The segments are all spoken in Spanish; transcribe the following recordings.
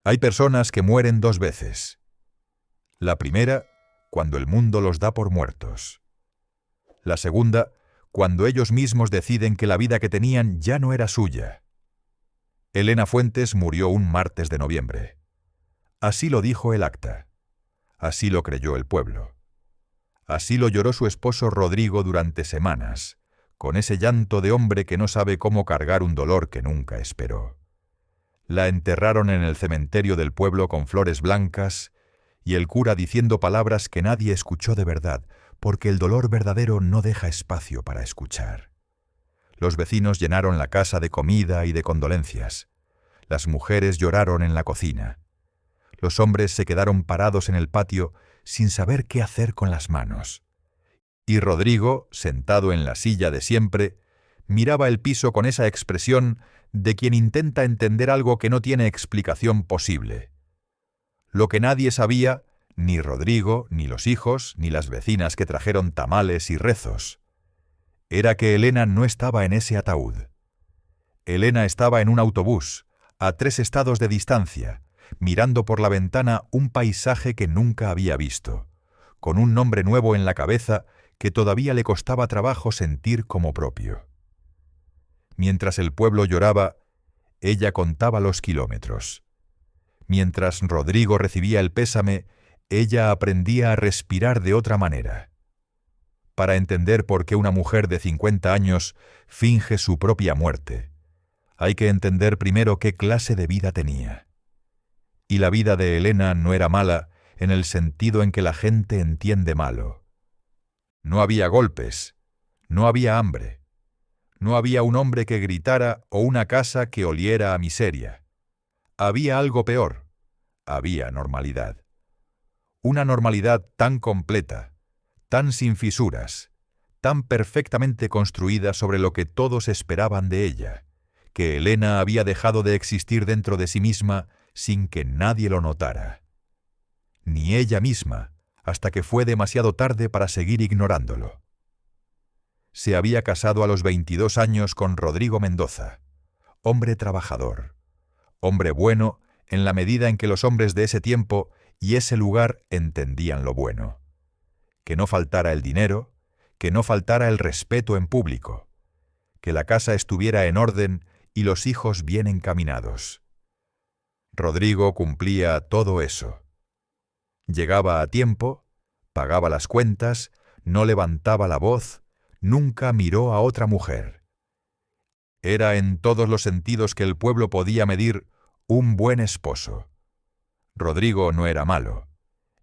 Hay personas que mueren dos veces. La primera, cuando el mundo los da por muertos. La segunda, cuando ellos mismos deciden que la vida que tenían ya no era suya. Elena Fuentes murió un martes de noviembre. Así lo dijo el acta. Así lo creyó el pueblo. Así lo lloró su esposo Rodrigo durante semanas, con ese llanto de hombre que no sabe cómo cargar un dolor que nunca esperó. La enterraron en el cementerio del pueblo con flores blancas y el cura diciendo palabras que nadie escuchó de verdad, porque el dolor verdadero no deja espacio para escuchar. Los vecinos llenaron la casa de comida y de condolencias. Las mujeres lloraron en la cocina. Los hombres se quedaron parados en el patio sin saber qué hacer con las manos. Y Rodrigo, sentado en la silla de siempre, miraba el piso con esa expresión de quien intenta entender algo que no tiene explicación posible. Lo que nadie sabía, ni Rodrigo, ni los hijos, ni las vecinas que trajeron tamales y rezos, era que Elena no estaba en ese ataúd. Elena estaba en un autobús, a 3 estados de distancia, mirando por la ventana un paisaje que nunca había visto, con un nombre nuevo en la cabeza que todavía le costaba trabajo sentir como propio. Mientras el pueblo lloraba, ella contaba los kilómetros. Mientras Rodrigo recibía el pésame, ella aprendía a respirar de otra manera. Para entender por qué una mujer de 50 años finge su propia muerte, hay que entender primero qué clase de vida tenía. Y la vida de Elena no era mala en el sentido en que la gente entiende malo. No había golpes, no había hambre, no había un hombre que gritara o una casa que oliera a miseria. Había algo peor, había normalidad. Una normalidad tan completa, tan sin fisuras, tan perfectamente construida sobre lo que todos esperaban de ella, que Elena había dejado de existir dentro de sí misma sin que nadie lo notara. Ni ella misma, hasta que fue demasiado tarde para seguir ignorándolo. Se había casado a los 22 años con Rodrigo Mendoza, hombre trabajador, hombre bueno en la medida en que los hombres de ese tiempo y ese lugar entendían lo bueno. Que no faltara el dinero, que no faltara el respeto en público, que la casa estuviera en orden y los hijos bien encaminados. Rodrigo cumplía todo eso. Llegaba a tiempo, pagaba las cuentas, no levantaba la voz, nunca miró a otra mujer. Era en todos los sentidos que el pueblo podía medir un buen esposo. Rodrigo no era malo.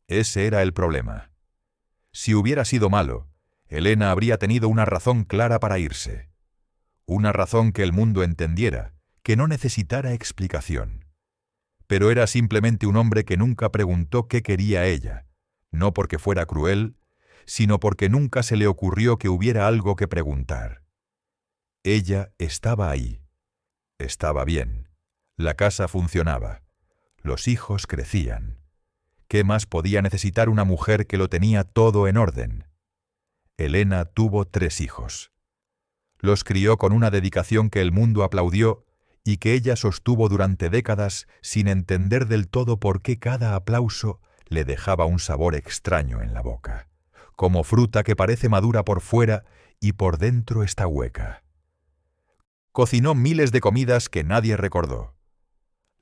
Ese era el problema. Si hubiera sido malo, Elena habría tenido una razón clara para irse. Una razón que el mundo entendiera, que no necesitara explicación. Pero era simplemente un hombre que nunca preguntó qué quería ella, no porque fuera cruel, sino porque nunca se le ocurrió que hubiera algo que preguntar. Ella estaba ahí. Estaba bien. La casa funcionaba. Los hijos crecían. ¿Qué más podía necesitar una mujer que lo tenía todo en orden? Elena tuvo 3 hijos. Los crió con una dedicación que el mundo aplaudió y que ella sostuvo durante décadas sin entender del todo por qué cada aplauso le dejaba un sabor extraño en la boca, como fruta que parece madura por fuera y por dentro está hueca. Cocinó miles de comidas que nadie recordó.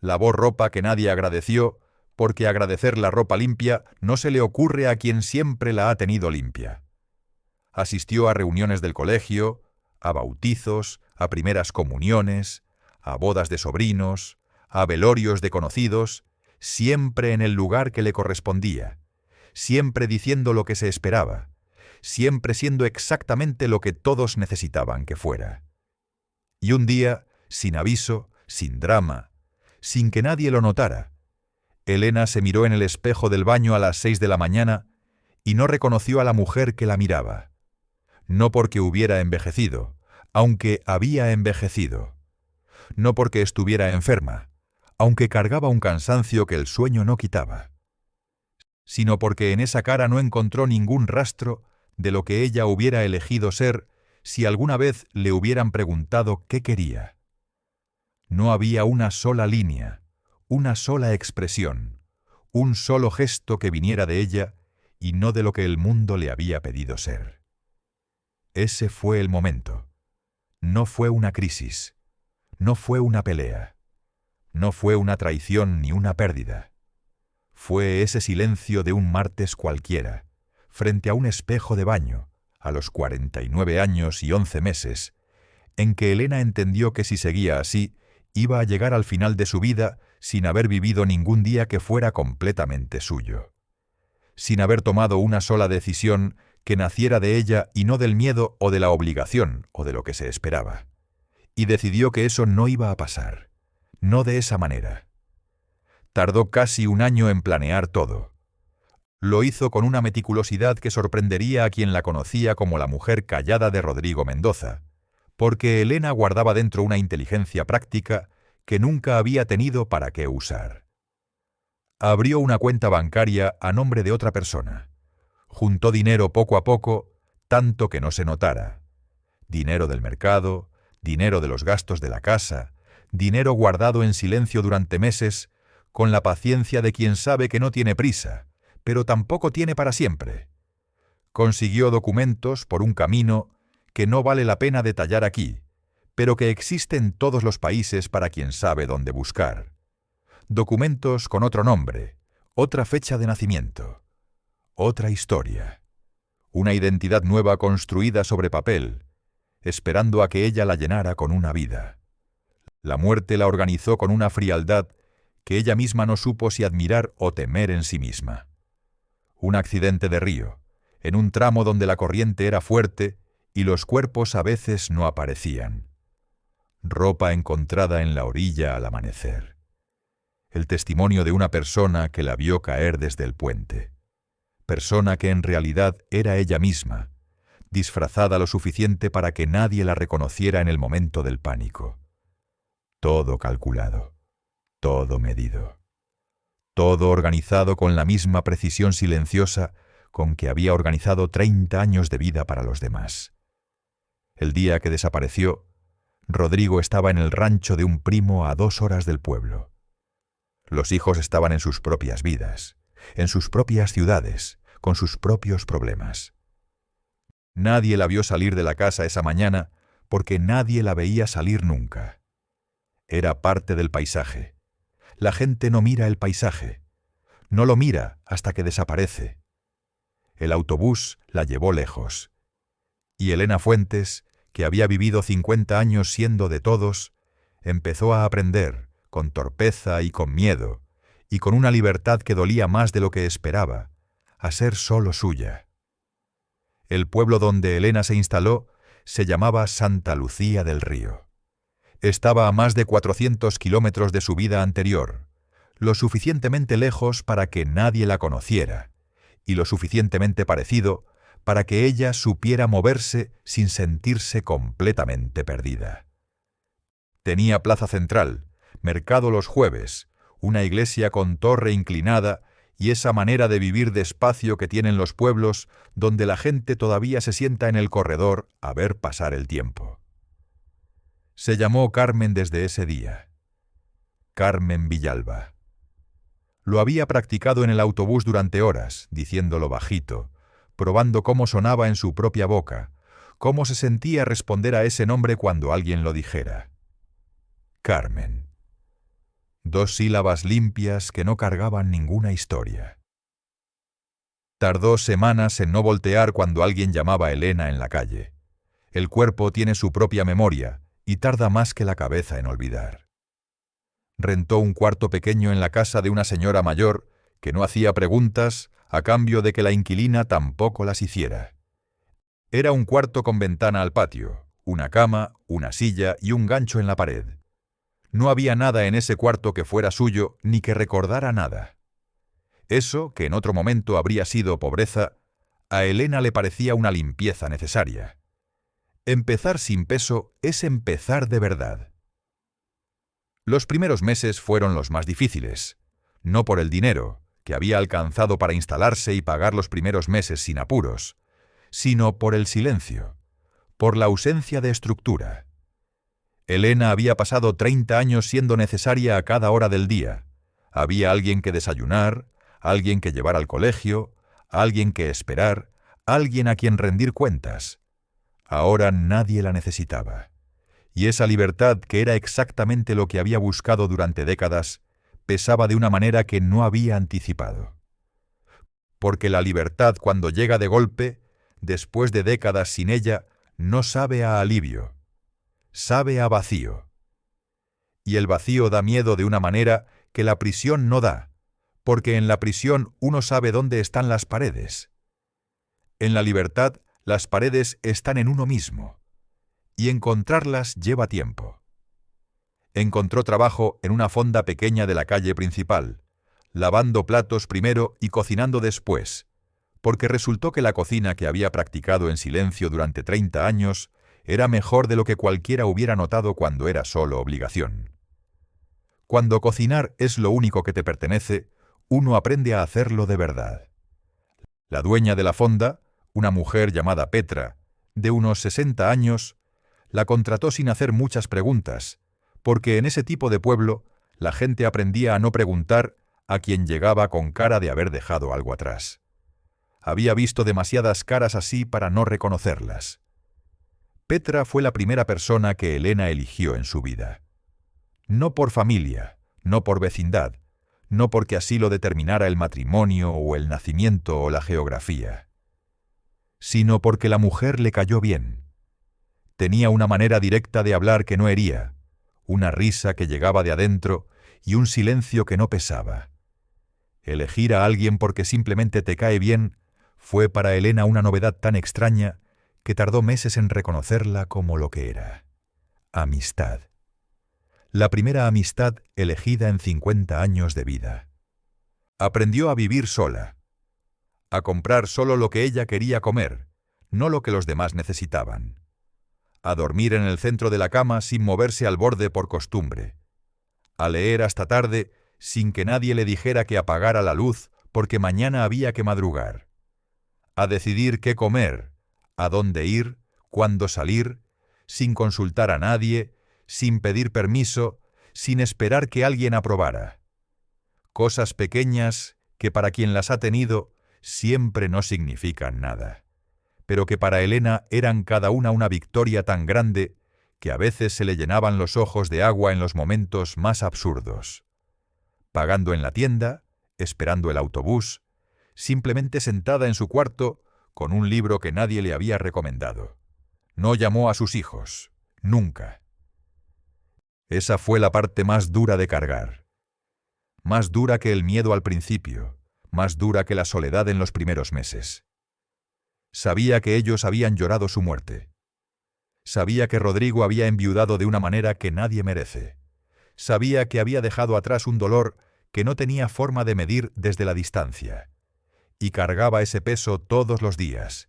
Lavó ropa que nadie agradeció, porque agradecer la ropa limpia no se le ocurre a quien siempre la ha tenido limpia. Asistió a reuniones del colegio, a bautizos, a primeras comuniones, a bodas de sobrinos, a velorios de conocidos, siempre en el lugar que le correspondía, siempre diciendo lo que se esperaba, siempre siendo exactamente lo que todos necesitaban que fuera. Y un día, sin aviso, sin drama, sin que nadie lo notara, Elena se miró en el espejo del baño a las 6 de la mañana y no reconoció a la mujer que la miraba. No porque hubiera envejecido, aunque había envejecido. No porque estuviera enferma, aunque cargaba un cansancio que el sueño no quitaba. Sino porque en esa cara no encontró ningún rastro de lo que ella hubiera elegido ser si alguna vez le hubieran preguntado qué quería. No había una sola línea, una sola expresión, un solo gesto que viniera de ella y no de lo que el mundo le había pedido ser. Ese fue el momento. No fue una crisis, no fue una pelea, no fue una traición ni una pérdida. Fue ese silencio de un martes cualquiera, frente a un espejo de baño, a los 49 años y 11 meses, en que Elena entendió que si seguía así, iba a llegar al final de su vida sin haber vivido ningún día que fuera completamente suyo, sin haber tomado una sola decisión que naciera de ella y no del miedo o de la obligación o de lo que se esperaba. Y decidió que eso no iba a pasar, no de esa manera. Tardó casi un año en planear todo. Lo hizo con una meticulosidad que sorprendería a quien la conocía como la mujer callada de Rodrigo Mendoza, porque Elena guardaba dentro una inteligencia práctica que nunca había tenido para qué usar. Abrió una cuenta bancaria a nombre de otra persona. Juntó dinero poco a poco, tanto que no se notara. Dinero del mercado, dinero de los gastos de la casa, dinero guardado en silencio durante meses, con la paciencia de quien sabe que no tiene prisa, pero tampoco tiene para siempre. Consiguió documentos por un camino que no vale la pena detallar aquí, pero que existe en todos los países para quien sabe dónde buscar. Documentos con otro nombre, otra fecha de nacimiento, otra historia, una identidad nueva construida sobre papel, esperando a que ella la llenara con una vida. La muerte la organizó con una frialdad que ella misma no supo si admirar o temer en sí misma. Un accidente de río, en un tramo donde la corriente era fuerte y los cuerpos a veces no aparecían. Ropa encontrada en la orilla al amanecer. El testimonio de una persona que la vio caer desde el puente. Persona que en realidad era ella misma, disfrazada lo suficiente para que nadie la reconociera en el momento del pánico. Todo calculado, todo medido, todo organizado con la misma precisión silenciosa con que había organizado 30 años de vida para los demás. El día que desapareció, Rodrigo estaba en el rancho de un primo a 2 horas del pueblo. Los hijos estaban en sus propias vidas, en sus propias ciudades, con sus propios problemas. Nadie la vio salir de la casa esa mañana porque nadie la veía salir nunca. Era parte del paisaje. La gente no mira el paisaje. No lo mira hasta que desaparece. El autobús la llevó lejos. Y Elena Fuentes, que había vivido 50 años siendo de todos, empezó a aprender, con torpeza y con miedo, y con una libertad que dolía más de lo que esperaba, a ser solo suya. El pueblo donde Elena se instaló se llamaba Santa Lucía del Río. Estaba a más de 400 kilómetros de su vida anterior, lo suficientemente lejos para que nadie la conociera, y lo suficientemente parecido para que ella supiera moverse sin sentirse completamente perdida. Tenía plaza central, mercado los jueves, una iglesia con torre inclinada y esa manera de vivir despacio que tienen los pueblos donde la gente todavía se sienta en el corredor a ver pasar el tiempo. Se llamó Carmen desde ese día. Carmen Villalba. Lo había practicado en el autobús durante horas, diciéndolo bajito, probando cómo sonaba en su propia boca, cómo se sentía responder a ese nombre cuando alguien lo dijera. Carmen. 2 sílabas limpias que no cargaban ninguna historia. Tardó semanas en no voltear cuando alguien llamaba a Elena en la calle. El cuerpo tiene su propia memoria y tarda más que la cabeza en olvidar. Rentó un cuarto pequeño en la casa de una señora mayor que no hacía preguntas a cambio de que la inquilina tampoco las hiciera. Era un cuarto con ventana al patio, una cama, una silla y un gancho en la pared. No había nada en ese cuarto que fuera suyo ni que recordara nada. Eso, que en otro momento habría sido pobreza, a Elena le parecía una limpieza necesaria. Empezar sin peso es empezar de verdad. Los primeros meses fueron los más difíciles, no por el dinero, que había alcanzado para instalarse y pagar los primeros meses sin apuros, sino por el silencio, por la ausencia de estructura. Elena había pasado 30 años siendo necesaria a cada hora del día, Había alguien que desayunar, alguien que llevar al colegio, alguien que esperar, alguien a quien rendir cuentas. Ahora nadie la necesitaba. Y esa libertad, que era exactamente lo que había buscado durante décadas, pesaba de una manera que no había anticipado. Porque la libertad, cuando llega de golpe, después de décadas sin ella, no sabe a alivio, sabe a vacío. Y el vacío da miedo de una manera que la prisión no da, porque en la prisión uno sabe dónde están las paredes. En la libertad, las paredes están en uno mismo, y encontrarlas lleva tiempo. Encontró trabajo en una fonda pequeña de la calle principal, lavando platos primero y cocinando después, porque resultó que la cocina que había practicado en silencio durante 30 años era mejor de lo que cualquiera hubiera notado cuando era solo obligación. Cuando cocinar es lo único que te pertenece, uno aprende a hacerlo de verdad. La dueña de la fonda, una mujer llamada Petra, de unos 60 años, la contrató sin hacer muchas preguntas, porque en ese tipo de pueblo la gente aprendía a no preguntar a quien llegaba con cara de haber dejado algo atrás. Había visto demasiadas caras así para no reconocerlas. Petra fue la primera persona que Elena eligió en su vida. No por familia, no por vecindad, no porque así lo determinara el matrimonio o el nacimiento o la geografía, sino porque la mujer le cayó bien. Tenía una manera directa de hablar que no hería, una risa que llegaba de adentro y un silencio que no pesaba. Elegir a alguien porque simplemente te cae bien fue para Elena una novedad tan extraña que tardó meses en reconocerla como lo que era: amistad. La primera amistad elegida en 50 años de vida. Aprendió a vivir sola, a comprar solo lo que ella quería comer, no lo que los demás necesitaban, a dormir en el centro de la cama sin moverse al borde por costumbre, a leer hasta tarde sin que nadie le dijera que apagara la luz porque mañana había que madrugar, a decidir qué comer, a dónde ir, cuándo salir, sin consultar a nadie, sin pedir permiso, sin esperar que alguien aprobara. Cosas pequeñas que para quien las ha tenido siempre no significan nada, pero que para Elena eran cada una victoria tan grande que a veces se le llenaban los ojos de agua en los momentos más absurdos. Pagando en la tienda, esperando el autobús, simplemente sentada en su cuarto con un libro que nadie le había recomendado. No llamó a sus hijos, nunca. Esa fue la parte más dura de cargar. Más dura que el miedo al principio, más dura que la soledad en los primeros meses. Sabía que ellos habían llorado su muerte. Sabía que Rodrigo había enviudado de una manera que nadie merece. Sabía que había dejado atrás un dolor que no tenía forma de medir desde la distancia. Y cargaba ese peso todos los días,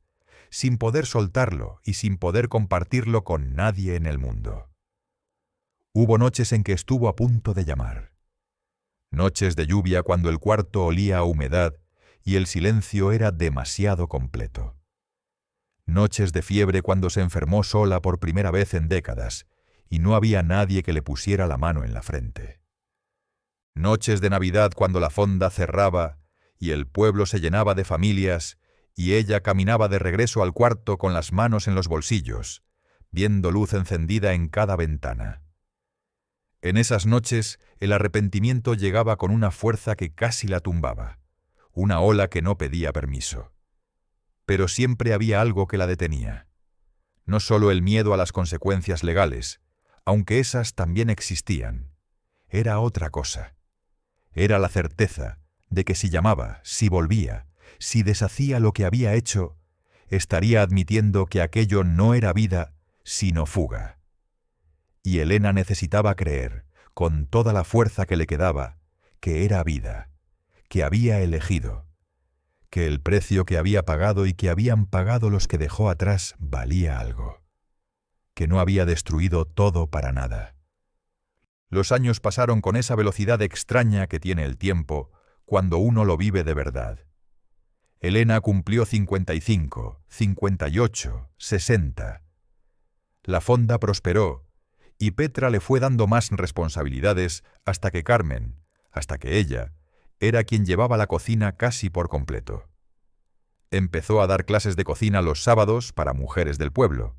sin poder soltarlo y sin poder compartirlo con nadie en el mundo. Hubo noches en que estuvo a punto de llamar. Noches de lluvia cuando el cuarto olía a humedad y el silencio era demasiado completo. Noches de fiebre cuando se enfermó sola por primera vez en décadas y no había nadie que le pusiera la mano en la frente. Noches de Navidad cuando la fonda cerraba y el pueblo se llenaba de familias y ella caminaba de regreso al cuarto con las manos en los bolsillos, viendo luz encendida en cada ventana. En esas noches el arrepentimiento llegaba con una fuerza que casi la tumbaba, una ola que no pedía permiso. Pero siempre había algo que la detenía. No solo el miedo a las consecuencias legales, aunque esas también existían. Era otra cosa. Era la certeza de que si llamaba, si volvía, si deshacía lo que había hecho, estaría admitiendo que aquello no era vida, sino fuga. Y Elena necesitaba creer, con toda la fuerza que le quedaba, que era vida, que había elegido, que el precio que había pagado y que habían pagado los que dejó atrás valía algo, que no había destruido todo para nada. Los años pasaron con esa velocidad extraña que tiene el tiempo cuando uno lo vive de verdad. Elena cumplió 55, 58, 60. La fonda prosperó, y Petra le fue dando más responsabilidades hasta que Carmen, hasta que ella era quien llevaba la cocina casi por completo. Empezó a dar clases de cocina los sábados para mujeres del pueblo,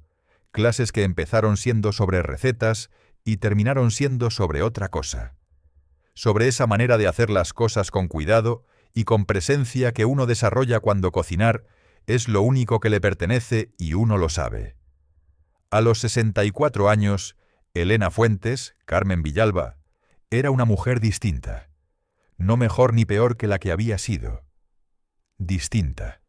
clases que empezaron siendo sobre recetas y terminaron siendo sobre otra cosa, sobre esa manera de hacer las cosas con cuidado y con presencia que uno desarrolla cuando cocinar es lo único que le pertenece y uno lo sabe. A los 64 años, Elena Fuentes, Carmen Villalba, era una mujer distinta, no mejor ni peor que la que había sido. Distinta,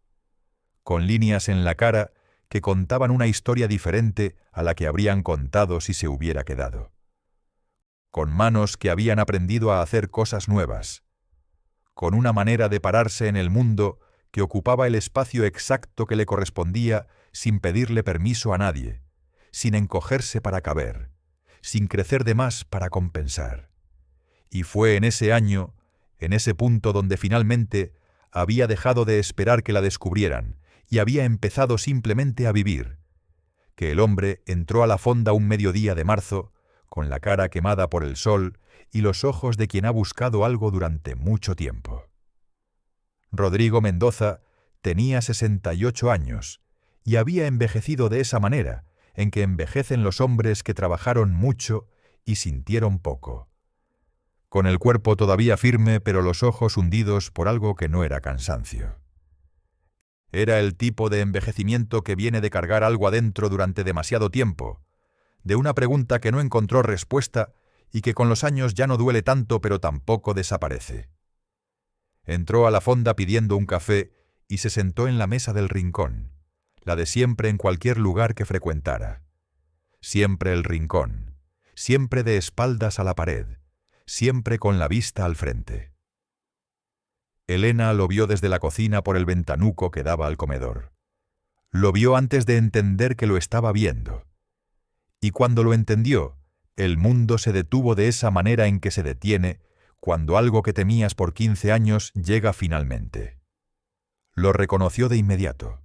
con líneas en la cara que contaban una historia diferente a la que habrían contado si se hubiera quedado. Con manos que habían aprendido a hacer cosas nuevas, con una manera de pararse en el mundo que ocupaba el espacio exacto que le correspondía sin pedirle permiso a nadie, sin encogerse para caber, sin crecer de más para compensar. Y fue en ese año, en ese punto donde finalmente había dejado de esperar que la descubrieran y había empezado simplemente a vivir, que el hombre entró a la fonda un mediodía de marzo, con la cara quemada por el sol y los ojos de quien ha buscado algo durante mucho tiempo. Rodrigo Mendoza tenía 68 años y había envejecido de esa manera en que envejecen los hombres que trabajaron mucho y sintieron poco, con el cuerpo todavía firme pero los ojos hundidos por algo que no era cansancio. Era el tipo de envejecimiento que viene de cargar algo adentro durante demasiado tiempo, de una pregunta que no encontró respuesta y que con los años ya no duele tanto pero tampoco desaparece. Entró a la fonda pidiendo un café y se sentó en la mesa del rincón, la de siempre en cualquier lugar que frecuentara. Siempre el rincón, siempre de espaldas a la pared, siempre con la vista al frente. Elena lo vio desde la cocina por el ventanuco que daba al comedor. Lo vio antes de entender que lo estaba viendo. Y cuando lo entendió, el mundo se detuvo de esa manera en que se detiene cuando algo que temías por 15 años llega finalmente. Lo reconoció de inmediato.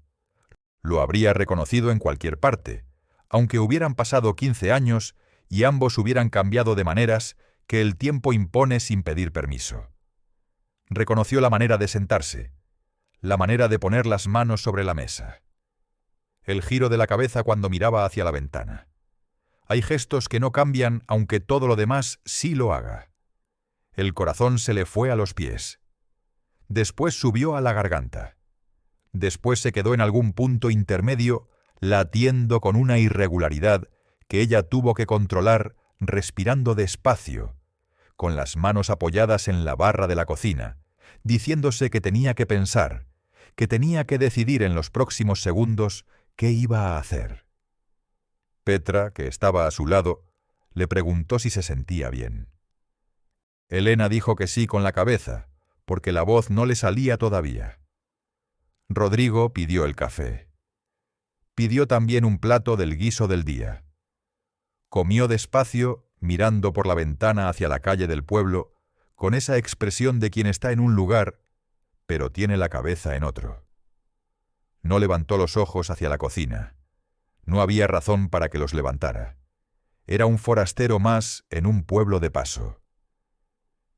Lo habría reconocido en cualquier parte, aunque hubieran pasado 15 años y ambos hubieran cambiado de maneras que el tiempo impone sin pedir permiso. Reconoció la manera de sentarse, la manera de poner las manos sobre la mesa, el giro de la cabeza cuando miraba hacia la ventana. Hay gestos que no cambian aunque todo lo demás sí lo haga. El corazón se le fue a los pies. Después subió a la garganta. Después se quedó en algún punto intermedio, latiendo con una irregularidad que ella tuvo que controlar respirando despacio, con las manos apoyadas en la barra de la cocina, diciéndose que tenía que pensar, que tenía que decidir en los próximos segundos qué iba a hacer. Petra, que estaba a su lado, le preguntó si se sentía bien. Elena dijo que sí con la cabeza, porque la voz no le salía todavía. Rodrigo pidió el café. Pidió también un plato del guiso del día. Comió despacio, mirando por la ventana hacia la calle del pueblo, con esa expresión de quien está en un lugar, pero tiene la cabeza en otro. No levantó los ojos hacia la cocina. No había razón para que los levantara. Era un forastero más en un pueblo de paso.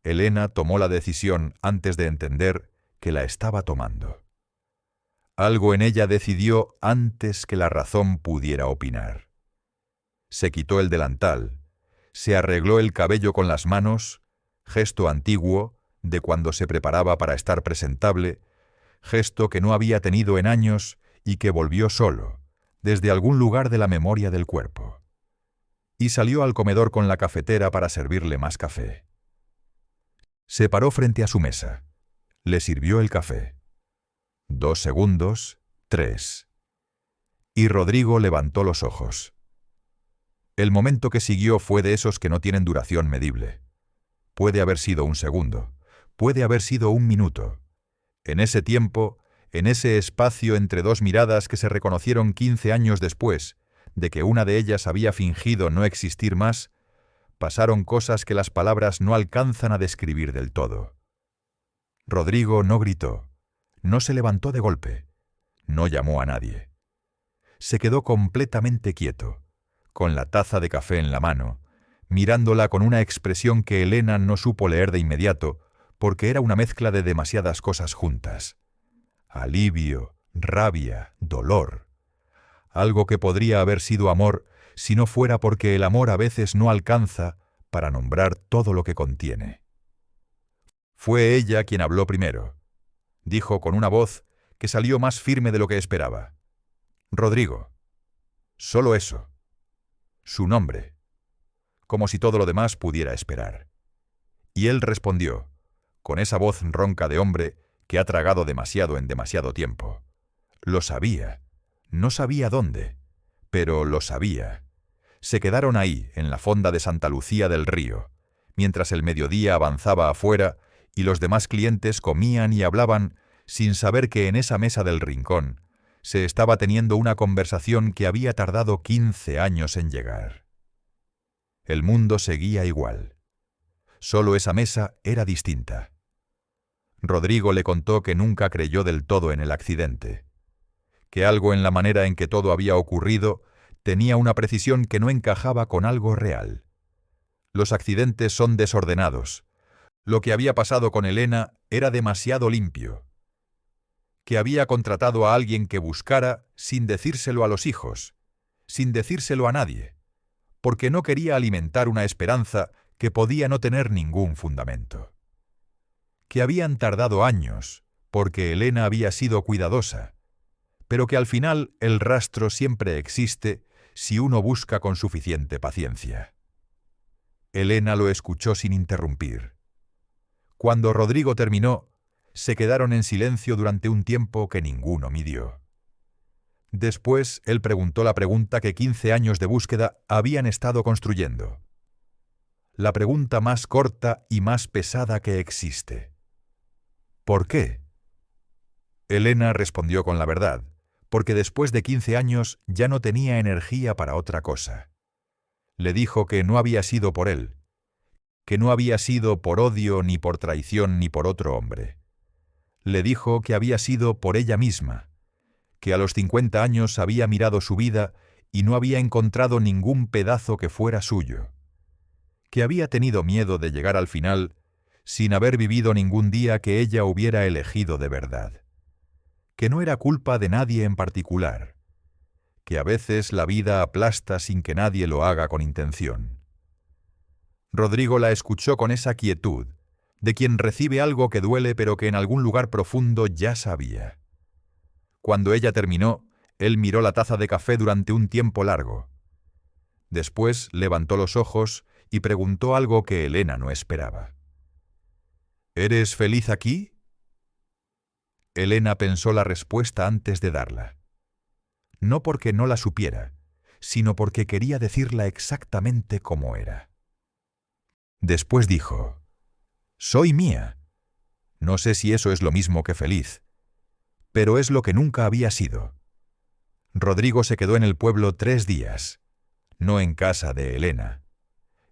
Elena tomó la decisión antes de entender que la estaba tomando. Algo en ella decidió antes que la razón pudiera opinar. Se quitó el delantal, se arregló el cabello con las manos, gesto antiguo de cuando se preparaba para estar presentable, gesto que no había tenido en años y que volvió solo, desde algún lugar de la memoria del cuerpo. Y salió al comedor con la cafetera para servirle más café. Se paró frente a su mesa. Le sirvió el café. 2 segundos, 3. Y Rodrigo levantó los ojos. El momento que siguió fue de esos que no tienen duración medible. Puede haber sido un segundo, puede haber sido un minuto. En ese tiempo, en ese espacio entre dos miradas que se reconocieron 15 años después de que una de ellas había fingido no existir más, pasaron cosas que las palabras no alcanzan a describir del todo. Rodrigo no gritó, no se levantó de golpe, no llamó a nadie. Se quedó completamente quieto, con la taza de café en la mano, mirándola con una expresión que Elena no supo leer de inmediato, porque era una mezcla de demasiadas cosas juntas. Alivio, rabia, dolor. Algo que podría haber sido amor si no fuera porque el amor a veces no alcanza para nombrar todo lo que contiene. Fue ella quien habló primero. Dijo con una voz que salió más firme de lo que esperaba. Rodrigo. Solo eso. Su nombre. Como si todo lo demás pudiera esperar. Y él respondió, con esa voz ronca de hombre que ha tragado demasiado en demasiado tiempo. Lo sabía. No sabía dónde, pero lo sabía. Se quedaron ahí, en la fonda de Santa Lucía del Río, mientras el mediodía avanzaba afuera y los demás clientes comían y hablaban sin saber que en esa mesa del rincón se estaba teniendo una conversación que había tardado 15 años en llegar. El mundo seguía igual. Solo esa mesa era distinta. Rodrigo le contó que nunca creyó del todo en el accidente, que algo en la manera en que todo había ocurrido tenía una precisión que no encajaba con algo real. Los accidentes son desordenados. Lo que había pasado con Elena era demasiado limpio. Que había contratado a alguien que buscara sin decírselo a los hijos, sin decírselo a nadie, porque no quería alimentar una esperanza que podía no tener ningún fundamento. Que habían tardado años, porque Elena había sido cuidadosa, pero que al final el rastro siempre existe si uno busca con suficiente paciencia. Elena lo escuchó sin interrumpir. Cuando Rodrigo terminó, se quedaron en silencio durante un tiempo que ninguno midió. Después, él preguntó la pregunta que 15 años de búsqueda habían estado construyendo. La pregunta más corta y más pesada que existe. ¿Por qué? Elena respondió con la verdad, porque después de 15 años ya no tenía energía para otra cosa. Le dijo que no había sido por él, que no había sido por odio ni por traición ni por otro hombre. Le dijo que había sido por ella misma, que a los 50 años había mirado su vida y no había encontrado ningún pedazo que fuera suyo, que había tenido miedo de llegar al final sin haber vivido ningún día que ella hubiera elegido de verdad, que no era culpa de nadie en particular, que a veces la vida aplasta sin que nadie lo haga con intención. Rodrigo la escuchó con esa quietud, de quien recibe algo que duele pero que en algún lugar profundo ya sabía. Cuando ella terminó, él miró la taza de café durante un tiempo largo. Después levantó los ojos y preguntó algo que Elena no esperaba. ¿Eres feliz aquí? Elena pensó la respuesta antes de darla. No porque no la supiera, sino porque quería decirla exactamente como era. Después dijo, «Soy mía. No sé si eso es lo mismo que feliz, pero es lo que nunca había sido». Rodrigo se quedó en el pueblo 3 días, no en casa de Elena.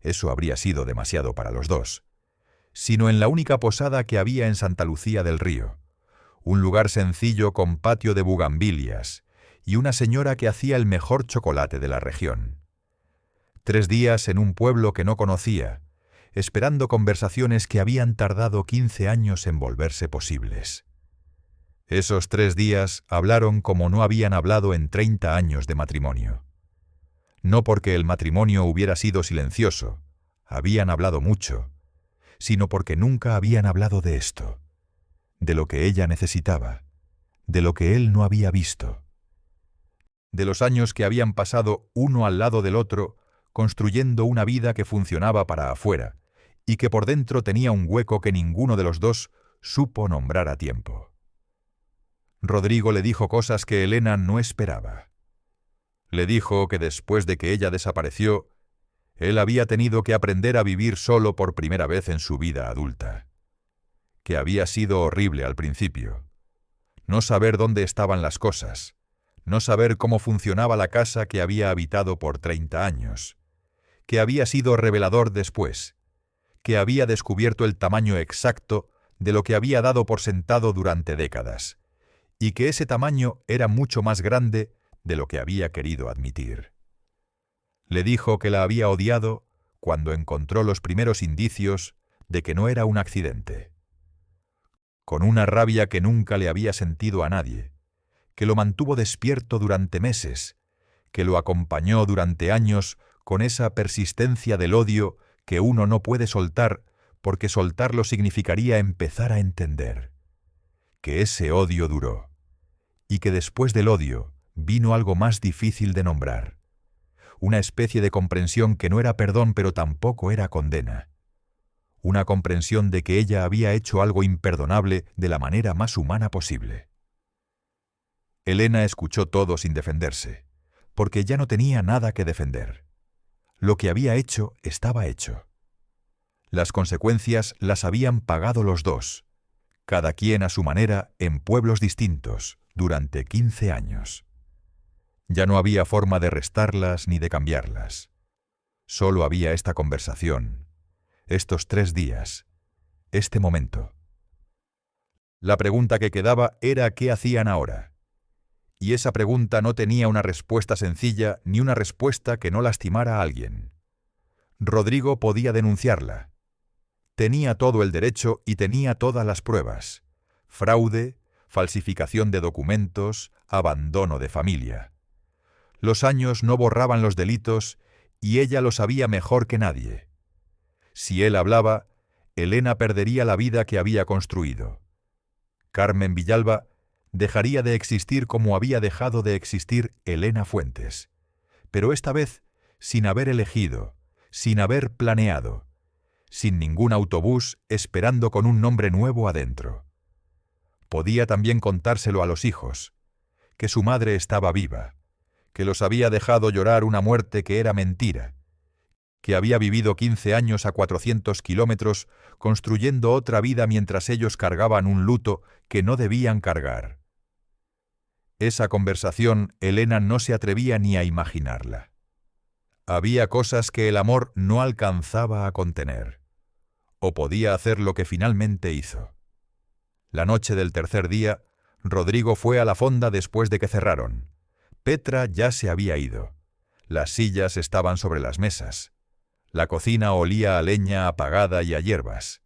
Eso habría sido demasiado para los dos, sino en la única posada que había en Santa Lucía del Río, un lugar sencillo con patio de bugambilias y una señora que hacía el mejor chocolate de la región. 3 días en un pueblo que no conocía, esperando conversaciones que habían tardado 15 años en volverse posibles. Esos 3 días hablaron como no habían hablado en 30 años de matrimonio. No porque el matrimonio hubiera sido silencioso, habían hablado mucho, sino porque nunca habían hablado de esto, de lo que ella necesitaba, de lo que él no había visto, de los años que habían pasado uno al lado del otro, construyendo una vida que funcionaba para afuera, y que por dentro tenía un hueco que ninguno de los dos supo nombrar a tiempo. Rodrigo le dijo cosas que Elena no esperaba. Le dijo que después de que ella desapareció, él había tenido que aprender a vivir solo por primera vez en su vida adulta. Que había sido horrible al principio. No saber dónde estaban las cosas, no saber cómo funcionaba la casa que había habitado por 30 años. Que había sido revelador después, que había descubierto el tamaño exacto de lo que había dado por sentado durante décadas, y que ese tamaño era mucho más grande de lo que había querido admitir. Le dijo que la había odiado cuando encontró los primeros indicios de que no era un accidente. Con una rabia que nunca le había sentido a nadie, que lo mantuvo despierto durante meses, que lo acompañó durante años con esa persistencia del odio que uno no puede soltar porque soltarlo significaría empezar a entender. Que ese odio duró, y que después del odio vino algo más difícil de nombrar. Una especie de comprensión que no era perdón pero tampoco era condena. Una comprensión de que ella había hecho algo imperdonable de la manera más humana posible. Elena escuchó todo sin defenderse, porque ya no tenía nada que defender. Lo que había hecho estaba hecho. Las consecuencias las habían pagado los dos, cada quien a su manera en pueblos distintos, durante 15 años. Ya no había forma de restarlas ni de cambiarlas. Solo había esta conversación, estos 3 días, este momento. La pregunta que quedaba era ¿qué hacían ahora? Y esa pregunta no tenía una respuesta sencilla ni una respuesta que no lastimara a alguien. Rodrigo podía denunciarla. Tenía todo el derecho y tenía todas las pruebas. Fraude, falsificación de documentos, abandono de familia. Los años no borraban los delitos y ella lo sabía mejor que nadie. Si él hablaba, Elena perdería la vida que había construido. Carmen Villalba dejaría de existir como había dejado de existir Elena Fuentes, pero esta vez sin haber elegido, sin haber planeado, sin ningún autobús esperando con un nombre nuevo adentro. Podía también contárselo a los hijos, que su madre estaba viva, que los había dejado llorar una muerte que era mentira, que había vivido 15 años a 400 kilómetros construyendo otra vida mientras ellos cargaban un luto que no debían cargar. Esa conversación Elena no se atrevía ni a imaginarla. Había cosas que el amor no alcanzaba a contener, o podía hacer lo que finalmente hizo. La noche del tercer día, Rodrigo fue a la fonda después de que cerraron. Petra ya se había ido. Las sillas estaban sobre las mesas. La cocina olía a leña apagada y a hierbas.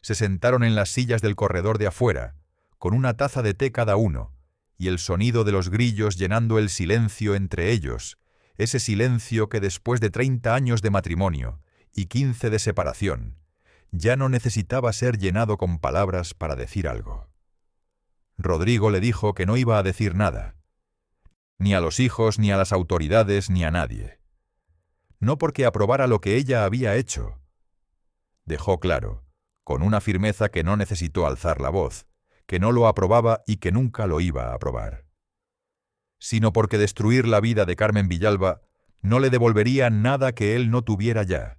Se sentaron en las sillas del corredor de afuera, con una taza de té cada uno, y el sonido de los grillos llenando el silencio entre ellos, ese silencio que después de 30 años de matrimonio y 15 de separación, ya no necesitaba ser llenado con palabras para decir algo. Rodrigo le dijo que no iba a decir nada, ni a los hijos, ni a las autoridades, ni a nadie. No porque aprobara lo que ella había hecho. Dejó claro, con una firmeza que no necesitó alzar la voz, que no lo aprobaba y que nunca lo iba a aprobar. Sino porque destruir la vida de Carmen Villalba no le devolvería nada que él no tuviera ya.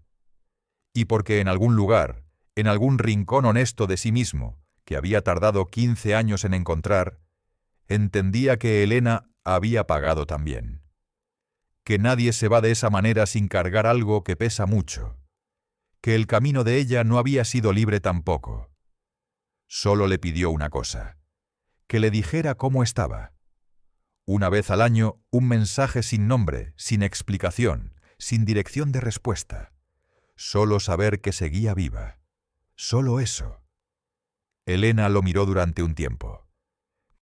Y porque en algún lugar, en algún rincón honesto de sí mismo, que había tardado 15 años en encontrar, entendía que Elena había pagado también. Que nadie se va de esa manera sin cargar algo que pesa mucho. Que el camino de ella no había sido libre tampoco. Solo le pidió una cosa, que le dijera cómo estaba. Una vez al año, un mensaje sin nombre, sin explicación, sin dirección de respuesta. Solo saber que seguía viva. Solo eso. Elena lo miró durante un tiempo.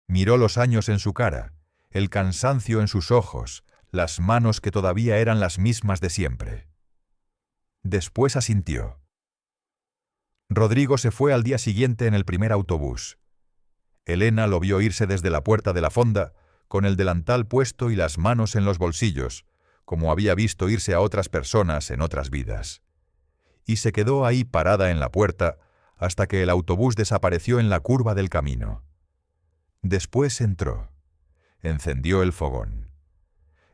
Miró los años en su cara, el cansancio en sus ojos, las manos que todavía eran las mismas de siempre. Después asintió. Rodrigo se fue al día siguiente en el primer autobús. Elena lo vio irse desde la puerta de la fonda, con el delantal puesto y las manos en los bolsillos, como había visto irse a otras personas en otras vidas. Y se quedó ahí parada en la puerta hasta que el autobús desapareció en la curva del camino. Después entró. Encendió el fogón.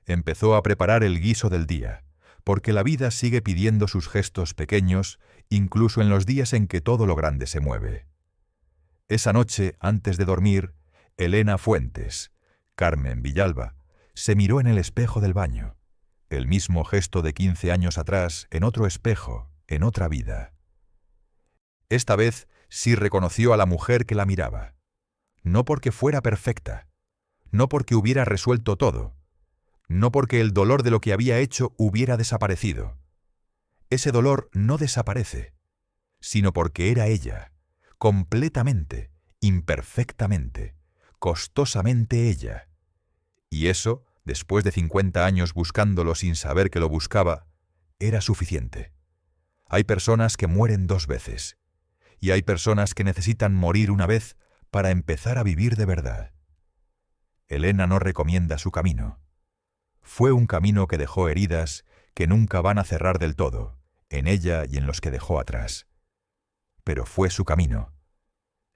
Empezó a preparar el guiso del día, porque la vida sigue pidiendo sus gestos pequeños, incluso en los días en que todo lo grande se mueve. Esa noche, antes de dormir, Elena Fuentes, Carmen Villalba, se miró en el espejo del baño, el mismo gesto de 15 años atrás, en otro espejo, en otra vida. Esta vez sí reconoció a la mujer que la miraba, no porque fuera perfecta, no porque hubiera resuelto todo, no porque el dolor de lo que había hecho hubiera desaparecido. ese dolor no desaparece, sino porque era ella, completamente, imperfectamente, costosamente ella. Y eso, después de 50 años buscándolo sin saber que lo buscaba, era suficiente. Hay personas que mueren 2 veces, y hay personas que necesitan morir una vez para empezar a vivir de verdad. Elena no recomienda su camino. Fue un camino que dejó heridas que nunca van a cerrar del todo, en ella y en los que dejó atrás. Pero fue su camino,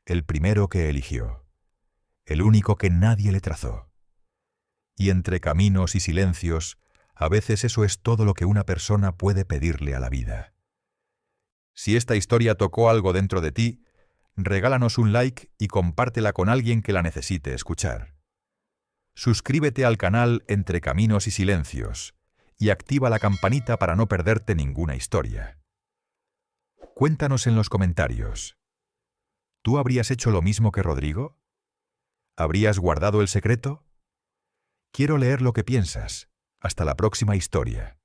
el primero que eligió, el único que nadie le trazó. Y entre caminos y silencios, a veces eso es todo lo que una persona puede pedirle a la vida. Si esta historia tocó algo dentro de ti, regálanos un like y compártela con alguien que la necesite escuchar. Suscríbete al canal Entre Caminos y Silencios y activa la campanita para no perderte ninguna historia. Cuéntanos en los comentarios. ¿Tú habrías hecho lo mismo que Rodrigo? ¿Habrías guardado el secreto? Quiero leer lo que piensas. Hasta la próxima historia.